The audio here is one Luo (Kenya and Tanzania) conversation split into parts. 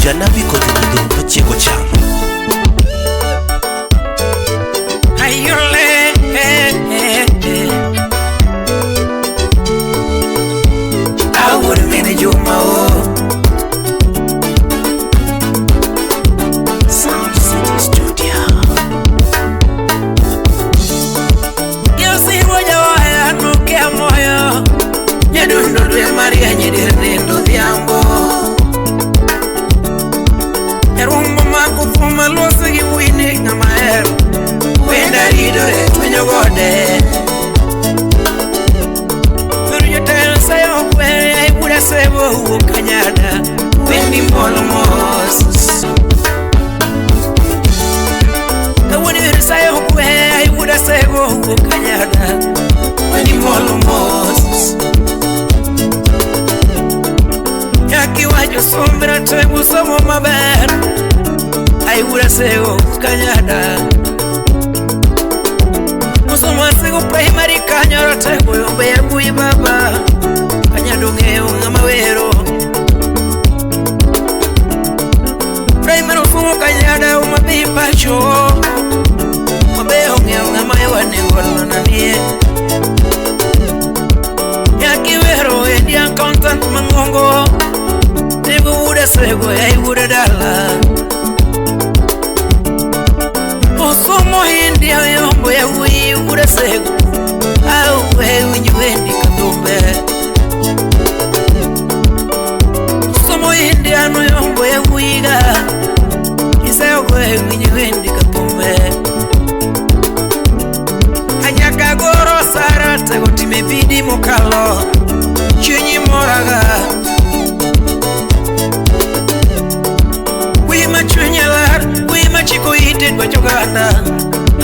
janabi koth nyidho machiego cham. Ayole awuod mine Juma Sound City Studio. Yosi woja waya nuke moyo nyadundo dwe Maria nyidirnindo dhiambo erumbo makufuma loso gi wini ngama wenda ridore twenyo gode Turjotelo sayo kwe ay buda sebo kanyada wendi mbolo mos Kawani sayo kwe ay buda sebo kanyada wendi mbolo mos Yaki wajo sombra tebu somo maber ay buda sebo kanyada Masigo primary kanyara tego yombe ya bui baba Kanyado ngeo ngama wero Primary ufumo kanyada umabi pacho Mabeo ngeo ngama yawane ngolo nanie Yaki wero endi accountant mangongo Tego uda sego ya uda dala Osomo hindi ya yombo ya ui uda sego Au wewe nyuendi katumbe Osomo hindi ya yombo ya uiga Kisa wewe nyuendi katumbe Anyaka goro sara tego time bidi mokalo Chunyi moraga Wima chunyalar Wima chiko ite kwa choganda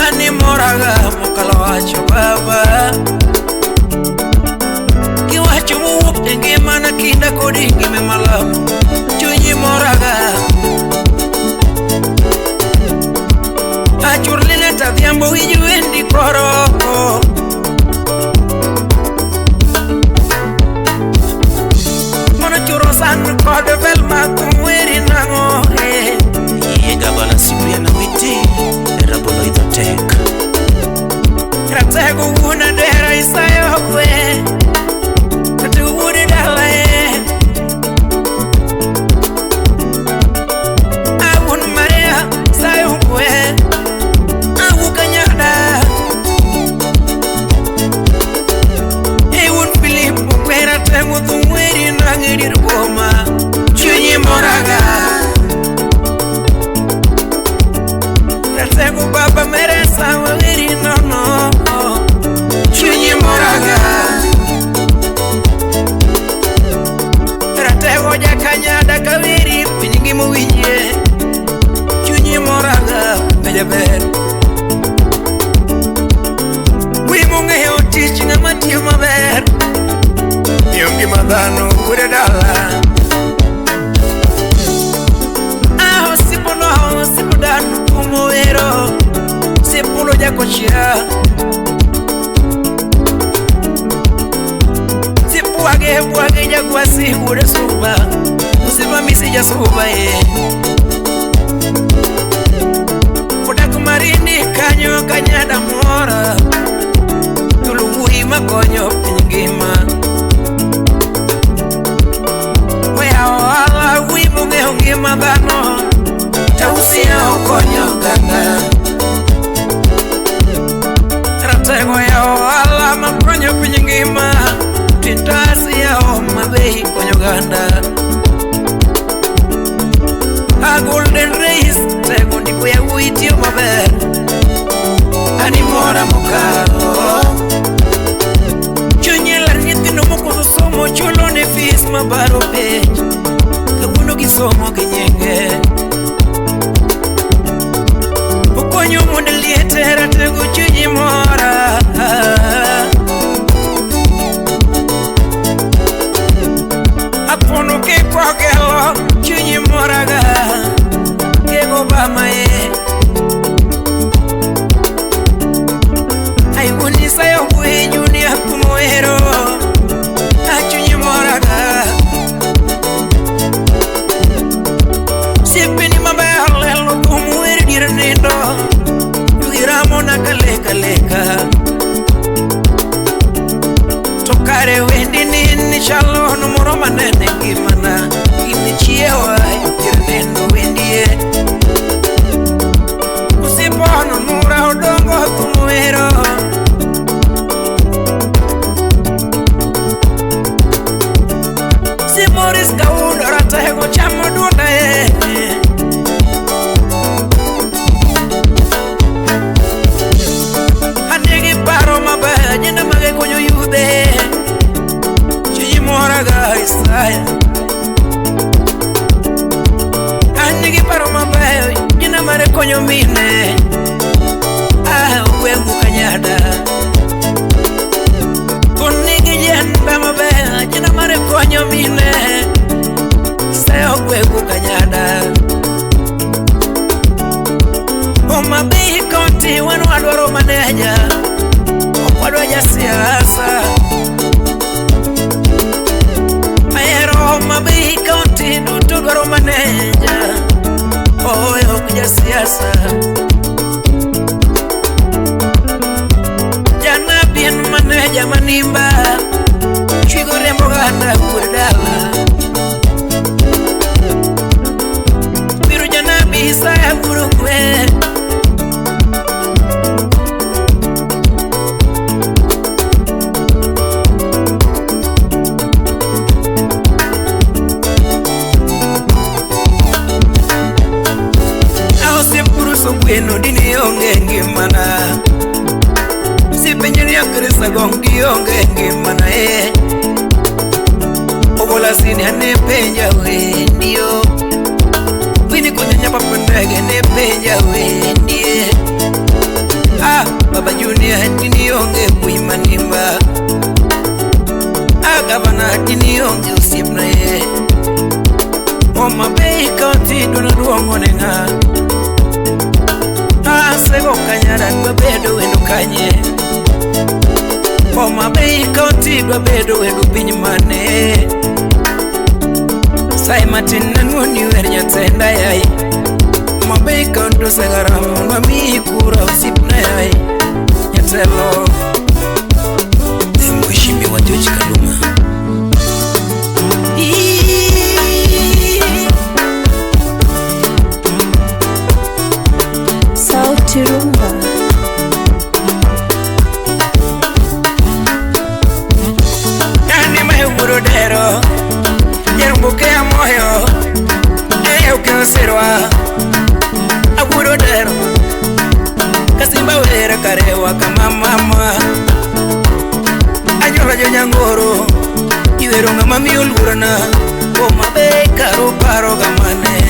Ani moraga mokalo wacho baba Kiwacho muwuk tenge mana kinda kodingi me malamu Chunyi moraga Achurline tavyambo wijuendi koroko Mona churo sanu kode velma kumweri nango Gabana siku ya nawiti Rabolo idho tek Ratego una dera isayo kwe Katu udi dala Awun Maria isayo kwe Awu kanyada Ewun Filipo kwe ratego thumweri nangirir goma Chunyi moraga Ratego baba meresa wawiri nono Chunyi moraga Ratego jakanyada kawiri pinyingi muwinye Chunyi moraga mejaber Wimunge heo tich nga matiyo maber Yongi madhano kude dala Aho sipo no sipo danu kumowero Sipulo jako chia Sipu wage jaguwa sihude suba Usipa misija suba Fudaku marini kanyo kanyada mora Tuluhui makonyo pinyingima Wea wala wimu ngehongima dhano Tausia okonyo ganga Ratego yao ala makonyo pinyingima Tintasi yao mabei konyo ganda A golden race Tego ndiko ya uitio maber Ani mora mokalo Chunyela nyitino moko somo chulo ne fees mabaro page Kaguno kisomo kinyenge Ukonyo munde lietera tego chunyi mora Apono ke kwa gelo chunyi moraga Kego bama Ay wuni sayo kwe nyuni akumoero Achunyi moraga manimba Chigo rembo ganda kuedala Biru jana bisa ya guru kwe Bueno dini onge ngimana Si penjeri ya krisa gongi onge ngimana Obola sini hane penja we ndiyo Wini kunyanya papendege ne penja we ndiye Baba Junior dini onge kuimanimba Gavana dini onge usipna Oma Bay County duna duongo nenga Sego kanyara dwa bedo wendo kanye Oma Bay County dwa bedo wendo piny mane Sai matin nanwoni wer nyatenda yai Oma Bay County segaramu mami kura usipna yai Nyatelo Mheshimiwa wa George Kaluma Tirumba Yani mahuguro dero Yerumbuke ya moyo Ukewasirwa Aguro dero Kasimba wera karewa kama mama Anyola jo nyangoro Iweronga mami ulurana Oma Bay karo paro gamane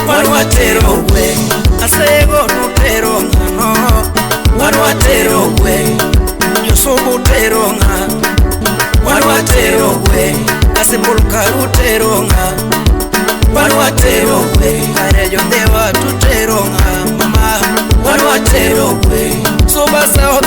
Wanwatero we Asego nutero ngano Wanwatero we Nyosubu tero nga Wanwatero we Asibuluka rutero nga Wanwatero we Arejo dewa tutero nga Mama Wanwatero we Subasa